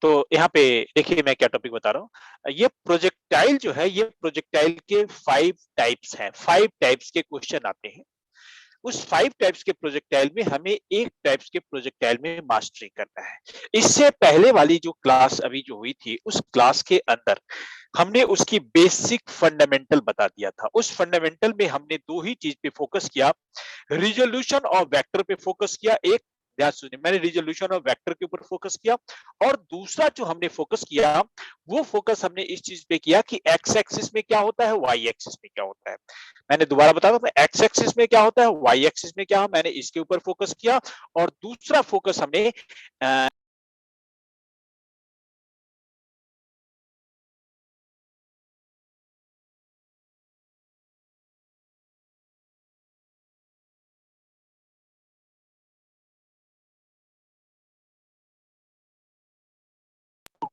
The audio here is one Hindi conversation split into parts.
तो यहाँ पे देखिए मैं क्या टॉपिक बता रहा हूँ। ये प्रोजेक्टाइल जो है, ये प्रोजेक्टाइल के 5 टाइप्स हैं। 5 टाइप्स के क्वेश्चन आते हैं। उस 5 टाइप्स के प्रोजेक्टाइल में हमें एक टाइप्स के प्रोजेक्टाइल में मास्टरी करना है। इससे पहले वाली जो क्लास अभी जो हुई थी, उस क्लास के अंदर हमने उसकी बेसिक फंडामेंटल बता दिया था। उस फंडामेंटल में हमने 2 ही चीज पे फोकस किया, रिजोल्यूशन और वेक्टर पे फोकस किया। एक ध्यान सुनिए, मैंने रिजोल्यूशन और वेक्टर के ऊपर फोकस किया और दूसरा जो हमने फोकस किया, वो फोकस हमने इस चीज पे किया कि एक्स एक्सिस में क्या होता है, वाई एक्सिस में क्या होता है। मैंने दोबारा बता रहा हूं, एक्स एक्सिस में क्या होता है, वाई एक्सिस में क्या है, मैंने इसके ऊपर फोकस किया। और दूसरा फोकस हमने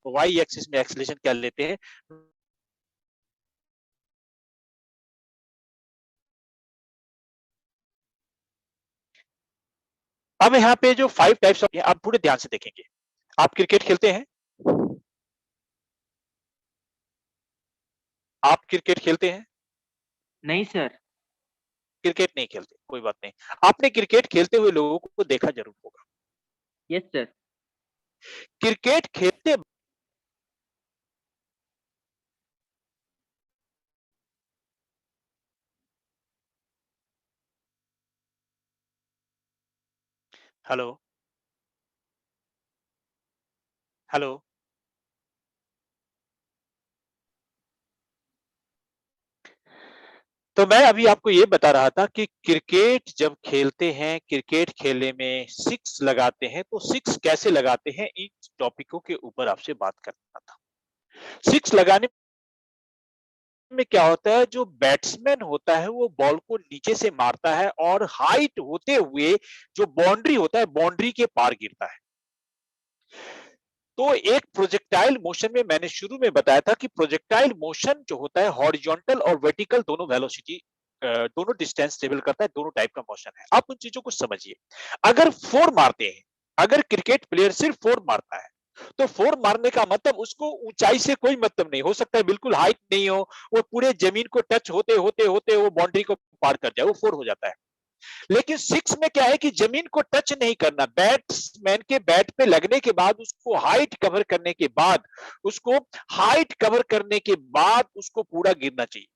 वाई एक्सिस में एक्सलेशन क्या लेते हैं। अब यहाँ पे जो 5 टाइप्स आप पूरे ध्यान से देखेंगे। आप क्रिकेट खेलते हैं? आप क्रिकेट खेलते हैं? नहीं सर। क्रिकेट नहीं खेलते, कोई बात नहीं। आपने क्रिकेट खेलते हुए लोगों को देखा जरूर होगा। Yes sir. क्रिकेट खेलते हेलो हेलो तो मैं अभी आपको ये बता रहा था कि क्रिकेट जब खेलते हैं, क्रिकेट खेलने में सिक्स लगाते हैं, तो सिक्स कैसे लगाते हैं, इन टॉपिकों के ऊपर आपसे बात करना था। सिक्स लगाने में क्या होता है, जो बैट्समैन होता है वो बॉल को नीचे से मारता है और हाइट होते हुए जो बाउंड्री होता है, बाउंड्री के पार गिरता है। तो एक प्रोजेक्टाइल मोशन में मैंने शुरू में बताया था कि प्रोजेक्टाइल मोशन जो होता है हॉरिजॉन्टल और वर्टिकल दोनों वेलोसिटी, दोनों डिस्टेंस ट्रेवल करता है, दोनों टाइप का मोशन है। आप उन चीजों को समझिए। अगर फोर मारते हैं, अगर क्रिकेट प्लेयर सिर्फ फोर मारता है, तो फोर मारने का मतलब उसको ऊंचाई से कोई मतलब नहीं, हो सकता है बिल्कुल हाइट नहीं हो, वो पूरे जमीन को टच होते होते होते वो बाउंड्री को पार कर जाए, वो फोर हो जाता है। लेकिन सिक्स में क्या है कि जमीन को टच नहीं करना, बैट्समैन के बैट पे लगने के बाद उसको हाइट कवर करने के बाद, उसको हाइट कवर करने के बाद उसको पूरा गिरना चाहिए।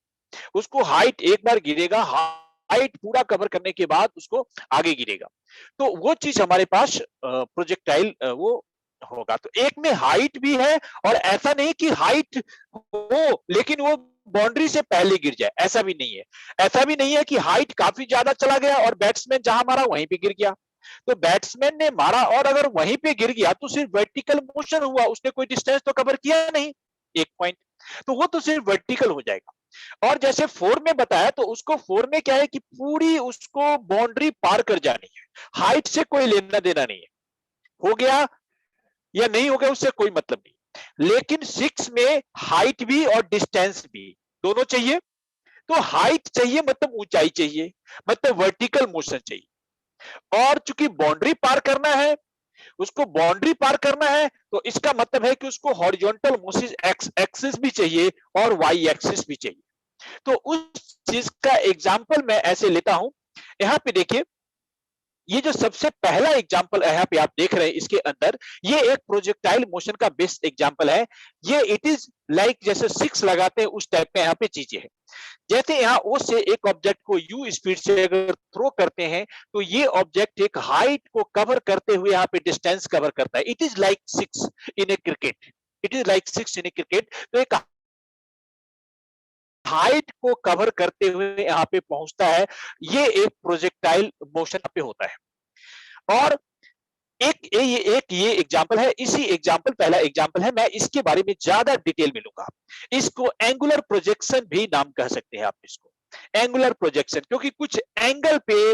उसको हाइट एक बार गिरेगा, हाइट पूरा कवर करने के बाद उसको आगे गिरेगा। तो वो चीज हमारे पास प्रोजेक्टाइल वो होगा। तो एक में हाइट भी है, और ऐसा नहीं कि हाइट हो लेकिन वो बाउंड्री से पहले गिर जाए, ऐसा भी नहीं है। ऐसा भी नहीं है कि हाइट काफी ज्यादा चला गया और बैट्समैन जहां मारा वहीं पे गिर गया। तो बैट्समैन ने मारा और अगर वहीं पे गिर गया तो सिर्फ वर्टिकल मोशन हुआ, उसने कोई डिस्टेंस तो कवर किया नहीं, एक पॉइंट। तो वो तो सिर्फ वर्टिकल हो जाएगा। और जैसे फोर में बताया, तो उसको फोर में क्या है कि पूरी उसको बाउंड्री पार कर जानी है, हाइट से कोई लेना देना नहीं है। हो गया या नहीं हो गया उससे कोई मतलब नहीं। लेकिन सिक्स में हाइट भी और डिस्टेंस भी दोनों चाहिए। तो हाइट चाहिए मतलब ऊंचाई चाहिए, मतलब वर्टिकल मोशन चाहिए। और चूंकि बाउंड्री पार करना है, उसको बाउंड्री पार करना है, तो इसका मतलब है कि उसको हॉरिजॉन्टल मोशन एक्सिस भी चाहिए और वाई एक्सिस भी चाहिए। तो उस चीज का एग्जाम्पल मैं ऐसे लेता हूं। यहां पे देखिए, ये जो सबसे पहला एग्जाम्पल यहाँ पे आप देख रहे हैं, इसके अंदर ये एक प्रोजेक्टाइल मोशन का बेस्ट एग्जाम्पल है। ये इट इज लाइक जैसे सिक्स लगाते हैं उस टाइप में यहाँ पे चीजें है। जैसे यहाँ ओ से एक ऑब्जेक्ट को यू स्पीड से अगर थ्रो करते हैं, तो ये ऑब्जेक्ट एक हाइट को कवर करते हुए यहाँ पे डिस्टेंस कवर करता है। It is like six in A cricket. It is like six in A cricket. तो एक हाइट को कवर करते हुए यहाँ पे पहुंचता है। ये एक प्रोजेक्टाइल मोशन पे होता है। और ये एग्जांपल है, इसी एग्जांपल पहला एग्जांपल है, मैं इसके बारे में ज्यादा डिटेल में लूंगा। इसको एंगुलर प्रोजेक्शन भी नाम कह सकते हैं आप इसको, एंगुलर प्रोजेक्शन, क्योंकि कुछ एंगल पे,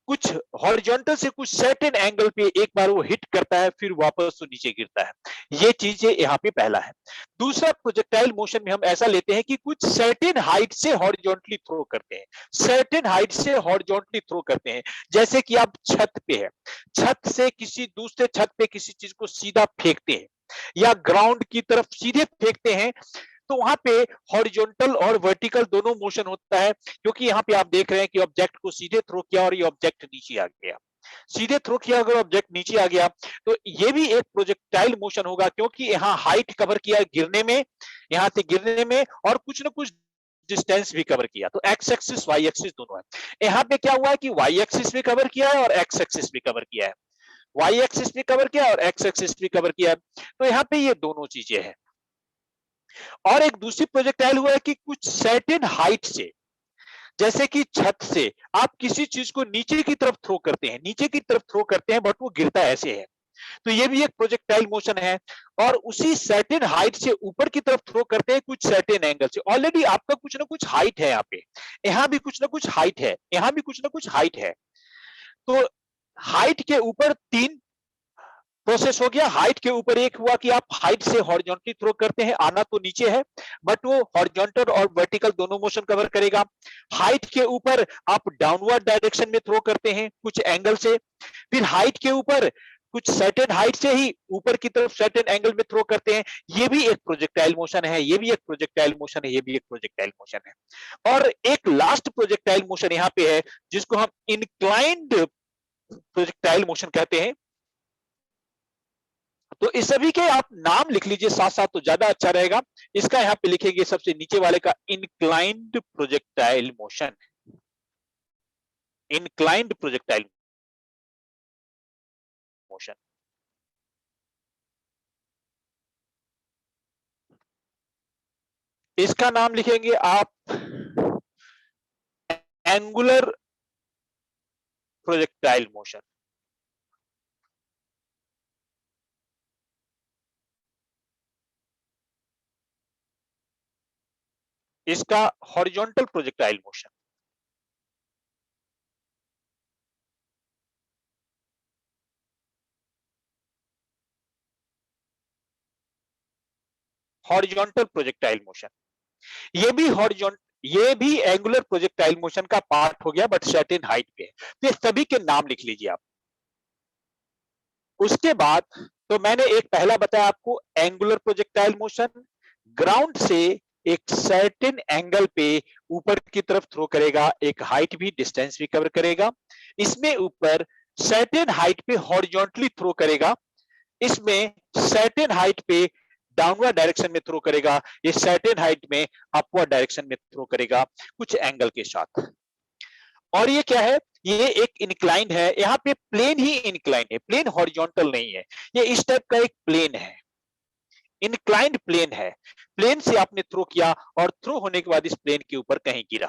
कुछ हॉरिजॉन्टल से कुछ सर्टेन एंगल पे एक बार वो हिट करता है, फिर वापस तो नीचे गिरता है। ये चीजें यहाँ पे पहला है। दूसरा प्रोजेक्टाइल मोशन में हम ऐसा लेते हैं कि कुछ सर्टेन हाइट से हॉरिजॉन्टली थ्रो करते हैं, सर्टेन हाइट से हॉरिजॉन्टली थ्रो करते हैं। जैसे कि आप छत पे है, छत से किसी दूसरे छत पे किसी चीज को सीधा फेंकते हैं, या ग्राउंड की तरफ सीधे फेंकते हैं, तो वहां पे हॉरिजॉन्टल और वर्टिकल दोनों मोशन होता है, क्योंकि यहाँ पे आप देख रहे हैं कि ऑब्जेक्ट को सीधे थ्रो किया और ये ऑब्जेक्ट नीचे आ गया। सीधे थ्रो किया अगर ऑब्जेक्ट नीचे आ गया तो ये भी एक प्रोजेक्टाइल मोशन होगा, क्योंकि यहाँ हाइट कवर किया गिरने में, यहाँ से गिरने में, और कुछ ना कुछ डिस्टेंस भी कवर किया। तो एक्स एक्सिस वाई एक्सिस दोनों है। यहाँ पे क्या हुआ है कि वाई एक्सिस भी कवर किया है और एक्स एक्सिस भी कवर किया है, वाई एक्सिस भी कवर किया और एक्स एक्सिस भी कवर किया है। तो यहाँ पे ये दोनों चीजें हैं। और एक दूसरी प्रोजेक्टाइल हुआ है कि कुछ सर्टेन हाइट से, जैसे कि छत से आप किसी चीज को नीचे की तरफ थ्रो करते हैं, नीचे की तरफ थ्रो करते हैं, बट वो गिरता ऐसे है, तो ये भी एक प्रोजेक्टाइल मोशन है। और उसी सर्टेन हाइट से ऊपर की तरफ थ्रो करते हैं कुछ सर्टेन एंगल से। ऑलरेडी आपका कुछ ना कुछ हाइट है, यहाँ पे, यहाँ भी कुछ ना कुछ हाइट है, यहाँ भी कुछ ना कुछ हाइट है। तो हाइट के ऊपर 3 प्रोसेस हो गया। हाइट के ऊपर एक हुआ कि आप हाइट से हॉरिजॉन्टली थ्रो करते हैं, आना तो नीचे है, बट वो हॉरिजॉन्टल और वर्टिकल दोनों मोशन कवर करेगा। हाइट के ऊपर आप डाउनवर्ड डायरेक्शन में थ्रो करते हैं कुछ एंगल से, फिर हाइट के ऊपर कुछ सर्टेन हाइट से ही ऊपर की तरफ सर्टेन एंगल में थ्रो करते हैं। ये भी एक प्रोजेक्टाइल मोशन है, ये भी एक प्रोजेक्टाइल मोशन है, ये भी एक प्रोजेक्टाइल मोशन है। और एक लास्ट प्रोजेक्टाइल मोशन यहाँ पे है, जिसको हम इंक्लाइंड प्रोजेक्टाइल मोशन कहते हैं। तो इस सभी के आप नाम लिख लीजिए साथ साथ तो ज्यादा अच्छा रहेगा। इसका यहाँ पे लिखेंगे सबसे नीचे वाले का inclined projectile motion, inclined projectile motion. इसका नाम लिखेंगे आप एंगुलर प्रोजेक्टाइल मोशन। इसका horizontal projectile motion. Horizontal projectile motion, ये भी हॉरिजॉन्ट, ये भी एंगुलर प्रोजेक्टाइल मोशन का पार्ट हो गया, बट सर्टेन हाइट पे है। तो ये सभी के नाम लिख लीजिए आप। उसके बाद तो मैंने एक पहला बताया आपको एंगुलर प्रोजेक्टाइल मोशन, ग्राउंड से एक सर्टेन एंगल पे ऊपर की तरफ थ्रो करेगा, एक हाइट भी, डिस्टेंस भी कवर करेगा। इसमें ऊपर सर्टेन हाइट पे हॉरिजॉन्टली थ्रो करेगा, इसमें सर्टेन हाइट पे डाउनवर्ड डायरेक्शन में थ्रो करेगा, ये सर्टेन हाइट में अपवर्ड डायरेक्शन में थ्रो करेगा कुछ एंगल के साथ। और ये क्या है, ये एक इंक्लाइन है, यहाँ पे प्लेन ही इंक्लाइन है, प्लेन हॉरिजॉन्टल नहीं है, ये इस टाइप का एक प्लेन है, इंक्लाइंड प्लेन है। प्लेन से आपने थ्रो किया और थ्रो होने के बाद इस प्लेन के ऊपर कहीं गिरा।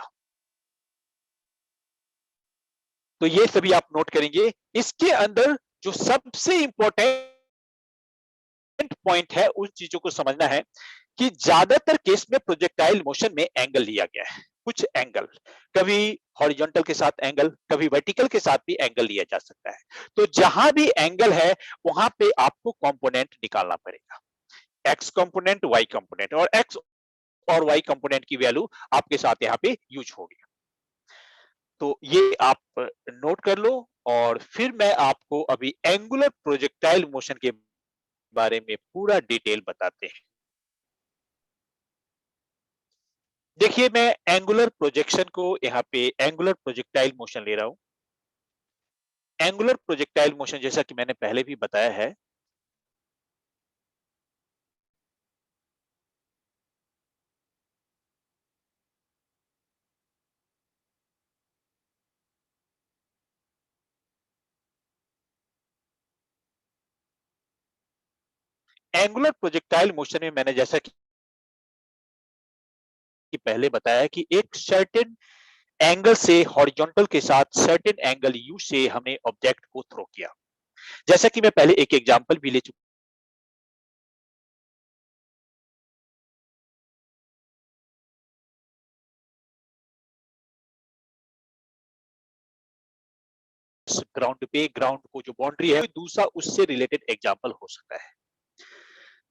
तो ये सभी आप नोट करेंगे। इसके अंदर जो सबसे इंपॉर्टेंट पॉइंट है उन चीजों को समझना है कि ज्यादातर केस में प्रोजेक्टाइल मोशन में एंगल लिया गया है, कुछ एंगल, कभी हॉरिजॉन्टल के साथ एंगल, कभी वर्टिकल के साथ भी एंगल लिया जा सकता है। तो जहां भी एंगल है वहां पे आपको कंपोनेंट निकालना पड़ेगा, एक्स कंपोनेंट, वाई कंपोनेंट, और एक्स और वाई कंपोनेंट की वैल्यू आपके साथ यहाँ पे यूज होगी। तो ये आप नोट कर लो, और फिर मैं आपको अभी एंगुलर प्रोजेक्टाइल मोशन के बारे में पूरा डिटेल बताते हैं। देखिए मैं एंगुलर प्रोजेक्शन को यहाँ पे एंगुलर प्रोजेक्टाइल मोशन ले रहा हूं। एंगुलर प्रोजेक्टाइल मोशन जैसा कि मैंने पहले भी बताया है, एंगुलर प्रोजेक्टाइल मोशन में मैंने जैसा कि पहले बताया कि एक सर्टेन एंगल से हॉरिजॉन्टल के साथ सर्टेन एंगल यू से हमने ऑब्जेक्ट को थ्रो किया। जैसा कि मैं पहले एक एग्जांपल भी ले चुका ग्राउंड पे, ग्राउंड को जो बाउंड्री है, दूसरा उससे रिलेटेड एग्जांपल हो सकता है।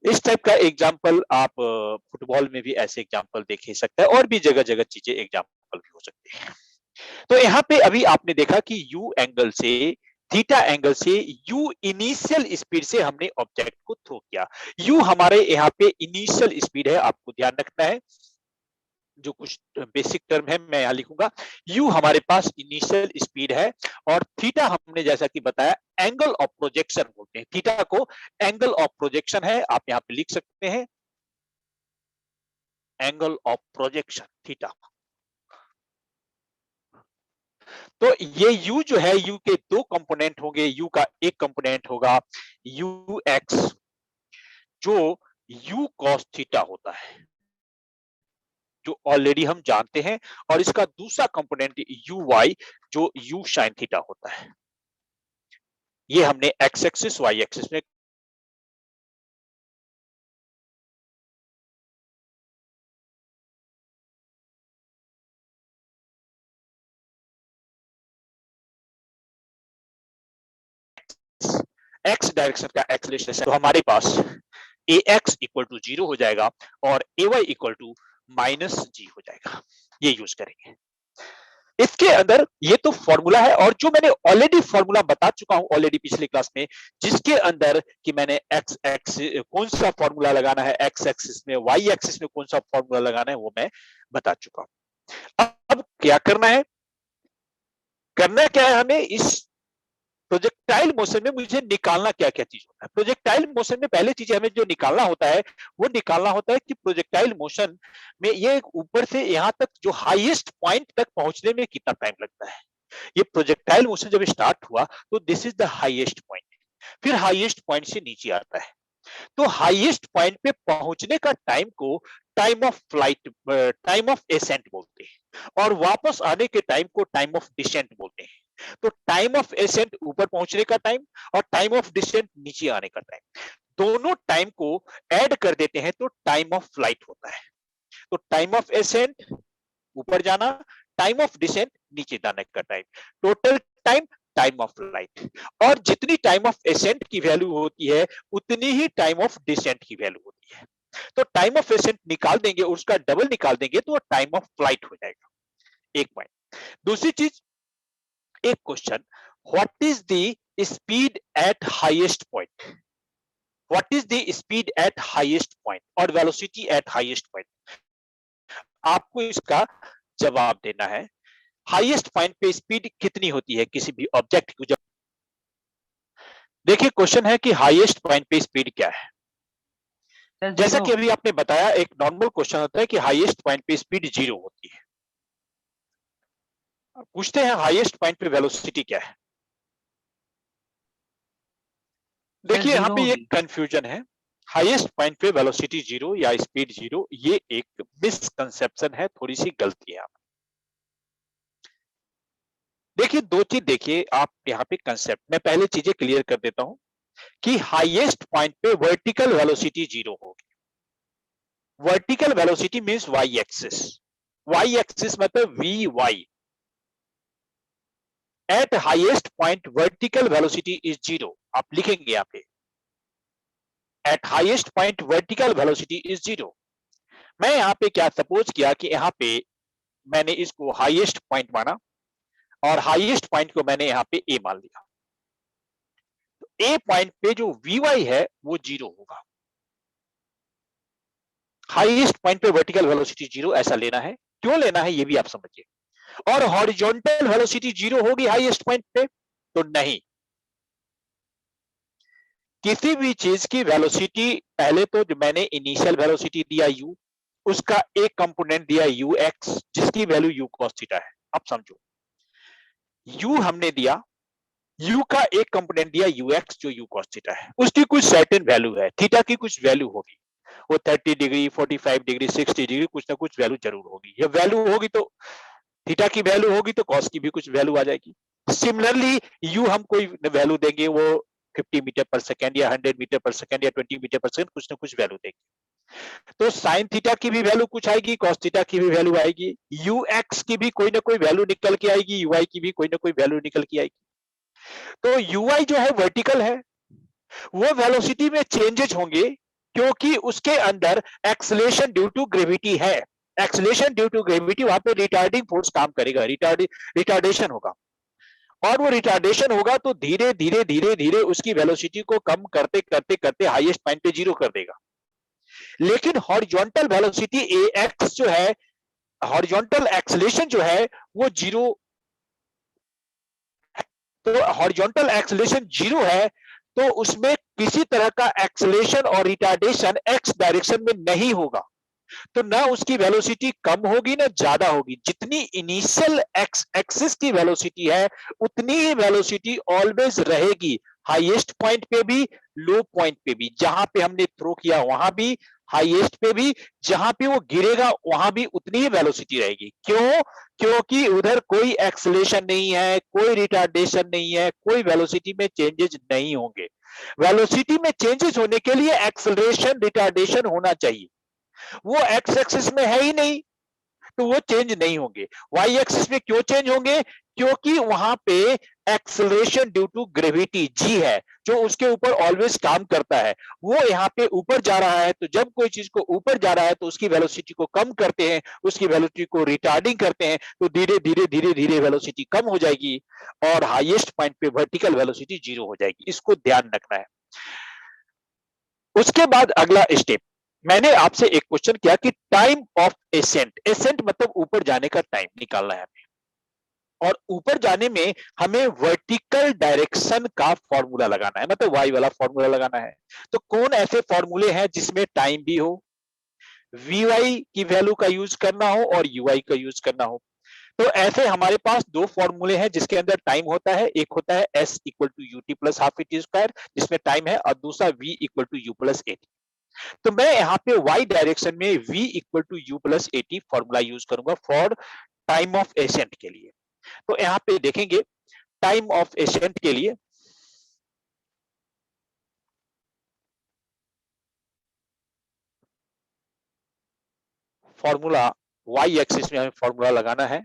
इस टाइप का एग्जांपल आप फुटबॉल में भी ऐसे एग्जांपल देख ही सकते हैं, और भी जगह जगह चीजें एग्जांपल भी हो सकती है। तो यहाँ पे अभी आपने देखा कि यू एंगल से थीटा एंगल से u इनिशियल स्पीड से हमने ऑब्जेक्ट को थ्रो किया। u हमारे यहाँ पे इनिशियल स्पीड है, आपको ध्यान रखना है। जो कुछ बेसिक टर्म है मैं यहाँ लिखूंगा। u हमारे पास इनिशियल स्पीड है और थीटा हमने जैसा कि बताया एंगल ऑफ प्रोजेक्शन बोलते हैं। थीटा को एंगल ऑफ प्रोजेक्शन है, आप यहाँ पे लिख सकते हैं एंगल ऑफ प्रोजेक्शन थीटा। तो ये u जो है, u के दो कंपोनेंट होंगे। u का एक कंपोनेंट होगा ux जो u cos थीटा होता है, जो ऑलरेडी हम जानते हैं, और इसका दूसरा कंपोनेंट uy जो u sin थीटा होता है। ये हमने x एक्सिस y एक्सिस में x डायरेक्शन का एक्सेलरेशन, तो हमारे पास ax इक्वल टू 0 हो जाएगा और ay equal to minus g हो जाएगा। ये यूज करेंगे इसके अंदर। ये तो फॉर्मूला है, और जो मैंने ऑलरेडी फॉर्मूला बता चुका हूं ऑलरेडी पिछले क्लास में, जिसके अंदर कि मैंने x एक्सिस कौन सा फॉर्मूला लगाना है, x एक्सिस में y एक्सिस में कौन सा फॉर्मूला लगाना है, वो मैं बता चुका हूं। अब क्या करना है, करना क्या है हमें, इस प्रोजेक्टाइल मोशन में मुझे निकालना क्या क्या चीज होता है। प्रोजेक्टाइल मोशन में पहले चीज हमें जो निकालना होता है, वो निकालना होता है कि प्रोजेक्टाइल मोशन में ये ऊपर से यहाँ तक जो हाईएस्ट पॉइंट तक पहुंचने में कितना टाइम लगता है। ये प्रोजेक्टाइल मोशन जब स्टार्ट हुआ तो this is the highest point, फिर हाईएस्ट पॉइंट से नीचे आता है। तो हाईएस्ट पॉइंट पे पहुंचने का टाइम को time of flight, time of accent बोलते हैं, और वापस आने के टाइम को टाइम ऑफ डिसेंट बोलते हैं। तो टाइम ऑफ एसेंट ऊपर पहुंचने का टाइम और टाइम ऑफ डिसेंट नीचे आने का टाइम, दोनों टाइम को ऐड कर देते हैं तो टाइम ऑफ फ्लाइट होता है। तो टाइम ऑफ एसेंट ऊपर जाना, टाइम ऑफ डिसेंट नीचे जाने का time, total time time of flight. और जितनी टाइम ऑफ एसेंट की वैल्यू होती है उतनी ही टाइम ऑफ डिसेंट की वैल्यू होती है। तो टाइम ऑफ एसेंट निकाल देंगे, उसका डबल निकाल देंगे तो टाइम ऑफ फ्लाइट हो जाएगा। एक पॉइंट। दूसरी चीज, एक question, what is the speed at highest point, what is the speed at highest point और वेलोसिटी एट हाईएस्ट पॉइंट। आपको इसका जवाब देना है। हाईएस्ट पॉइंट पे स्पीड कितनी होती है किसी भी ऑब्जेक्ट की। जब देखिए क्वेश्चन है कि हाईएस्ट पॉइंट पे स्पीड क्या है। जैसा कि अभी आपने बताया, एक नॉर्मल क्वेश्चन होता है कि हाईएस्ट पॉइंट पे स्पीड 0 होती है। पूछते हैं हाईएस्ट पॉइंट पे वेलोसिटी क्या है। देखिए यहाँ पे ये कंफ्यूजन है। हाईएस्ट पॉइंट पे वेलोसिटी 0 या स्पीड 0, ये एक मिसकंसेप्शन है, थोड़ी सी गलती है। देखिए दो चीज देखिए आप यहाँ पे कंसेप्ट में, पहले चीजें क्लियर कर देता हूं कि हाईएस्ट पॉइंट पे वर्टिकल वेलोसिटी 0 होगी। Vertical velocity means Y axis, Y axis मतलब V Y. At highest point vertical velocity is 0, आप लिखेंगे यहाँ पे at highest point vertical velocity is 0। मैं यहाँ पे क्या सपोज किया कि यहाँ पे मैंने इसको हाईएस्ट पॉइंट माना और हाईएस्ट पॉइंट को मैंने यहाँ पे ए मान लिया। तो ए पॉइंट पे जो वी है वो 0 होगा। हाईएस्ट पॉइंट पे वर्टिकल वेलोसिटी 0 ऐसा लेना है। क्यों लेना है ये भी आप समझिए। और हॉरिजॉन्टल वेलोसिटी 0 होगी हाईएस्ट पॉइंट पे तो नहीं। किसी भी चीज की वेलोसिटी, पहले तो जो मैंने इनिशियल वेलोसिटी दिया u, उसका एक कंपोनेंट दिया ux जिसकी वैल्यू u cos थीटा है। अब समझो, u हमने दिया, u का एक कंपोनेंट दिया ux जो u cos थीटा है, उसकी कुछ सर्टेन वैल्यू है, थीटा की कुछ वैल्यू होगी, वो 30 डिग्री 45 डिग्री 60 डिग्री कुछ ना कुछ वैल्यू जरूर होगी। ये वैल्यू होगी तो थीटा की वैल्यू होगी तो कॉस की भी कुछ वैल्यू आ जाएगी। सिमिलरली यू हम कोई वैल्यू देंगे, वो 50 मीटर पर सेकेंड या 100 मीटर पर सेकेंड या 20 मीटर पर सेकेंड कुछ ना कुछ वैल्यू देंगे। तो साइन थीटा की भी वैल्यू कुछ आएगी, कॉस थीटा की भी वैल्यू आएगी, यू एक्स की भी कोई ना कोई वैल्यू निकल के आएगी, यू आई की भी कोई ना कोई वैल्यू निकल के आएगी। तो यू आई जो है वर्टिकल है, वो वेलोसिटी में चेंजेस होंगे क्योंकि उसके अंदर एक्सेलरेशन ड्यू टू ग्रेविटी है। एक्सेलरेशन ड्यू टू ग्रेविटी, वहां पे रिटार्डिंग फोर्स काम करेगा, रिटार्डेशन होगा। और वो रिटार्डेशन होगा तो धीरे धीरे धीरे धीरे उसकी वेलोसिटी को कम करते करते करते हाईएस्ट पॉइंट पे जीरो कर देगा। लेकिन हॉरिजॉन्टल वेलोसिटी एक्स जो है, हॉरिजॉन्टल एक्सेलरेशन जो है वो जीरो, तो हॉरिजॉन्टल एक्सेलरेशन जीरो है तो उसमें किसी तरह का एक्सेलरेशन और रिटार्डेशन एक्स डायरेक्शन में नहीं होगा, तो ना उसकी वेलोसिटी कम होगी ना ज्यादा होगी। जितनी इनिशियल एक्स एक्सिस की वेलोसिटी है उतनी ही वेलोसिटी ऑलवेज रहेगी, हाईएस्ट पॉइंट पे भी, लो पॉइंट पे भी। जहां पे हमने थ्रो किया वहां भी, हाईएस्ट पे भी, जहां पे वो गिरेगा वहां भी उतनी ही वेलोसिटी रहेगी। क्यों? क्योंकि उधर कोई एक्सेलरेशन नहीं है, कोई रिटार्डेशन नहीं है, कोई वेलोसिटी में चेंजेस नहीं होंगे। वेलोसिटी में चेंजेस होने के लिए एक्सेलरेशन रिटार्डेशन होना चाहिए, वो एक्स एक्सिस में है ही नहीं तो वो चेंज नहीं होंगे। वाई एक्सिस में क्यों चेंज होंगे? क्योंकि वहां पे acceleration due to gravity G है जो उसके ऊपर ऑलवेज काम करता है। वो यहाँ पे ऊपर जा रहा है, तो जब कोई चीज को ऊपर जा रहा है तो उसकी वेलोसिटी को कम करते हैं, उसकी वेलोसिटी को रिटार्डिंग करते हैं, तो धीरे धीरे धीरे धीरे वेलोसिटी कम हो जाएगी और हाईएस्ट पॉइंट पे वर्टिकल वेलोसिटी जीरो हो जाएगी। इसको ध्यान रखना है। उसके बाद अगला स्टेप, मैंने आपसे एक क्वेश्चन किया कि टाइम ऑफ एसेंट, एसेंट मतलब ऊपर जाने का टाइम निकालना है हमें, और ऊपर जाने में हमें वर्टिकल डायरेक्शन का फॉर्मूला लगाना है, मतलब वाई वाला फॉर्मूला लगाना है। तो कौन ऐसे फॉर्मूले हैं जिसमें टाइम भी हो, वी वाई की वैल्यू का यूज करना हो और यू आई का यूज करना हो? तो ऐसे हमारे पास दो फॉर्मूले हैं जिसके अंदर टाइम होता है। एक होता है S equal to U T plus half T square जिसमें टाइम है, और दूसरा V equal to U plus A. तो मैं यहाँ पे y डायरेक्शन में v equal to U plus A T formula use करूंगा फॉर टाइम ऑफ एसेंट के लिए। तो यहाँ पे देखेंगे टाइम ऑफ एसेंट के लिए फॉर्मूला, y एक्सिस में हमें फॉर्मूला लगाना है।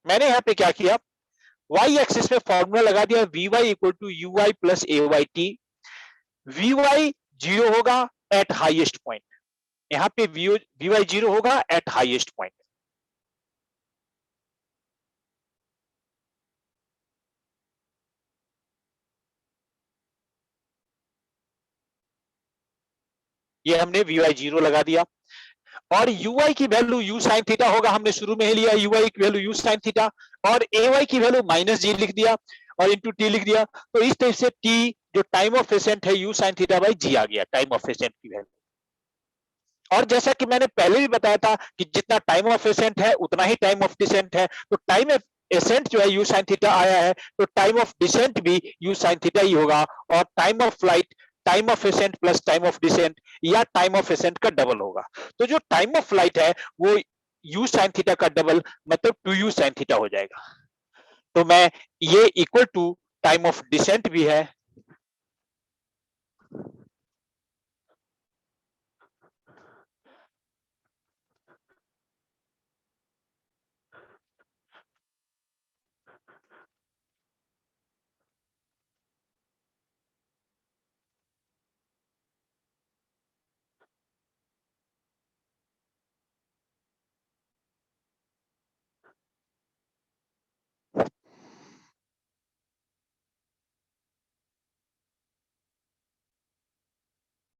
मैंने यहाँ पे क्या किया, y एक्सिस में फॉर्मूला लगा दिया V Y equal to U Y plus A Y T. V Y zero होगा एट हाईएस्ट पॉइंट, यहाँ पे वी वाई जीरो होगा एट हाईएस्ट पॉइंट। ये हमने वी वाई जीरो लगा दिया, और ui की वैल्यू u sin थीटा होगा, हमने शुरू में ही लिया ui की वैल्यू u sin थीटा, और ay की वैल्यू माइनस जी लिख दिया और इंटू टी लिख दिया। तो इस तरह से t जो टाइम ऑफ एसेंट है u sin थीटा बाई जी आ गया टाइम ऑफ एसेंट की वैल्यू। और जैसा कि मैंने पहले भी बताया था कि जितना टाइम ऑफ एसेंट है उतना ही टाइम ऑफ डिसेंट है, तो टाइम ऑफ एसेंट जो है u sin थीटा आया है तो टाइम ऑफ डिसेंट भी u sin थीटा ही होगा, और time of flight time of ascent plus time of descent या टाइम ऑफ एसेंट का डबल होगा। तो जो टाइम ऑफ फ्लाइट है वो u sin थीटा का डबल मतलब 2u sin थीटा हो जाएगा। तो मैं ये equal to time of descent भी है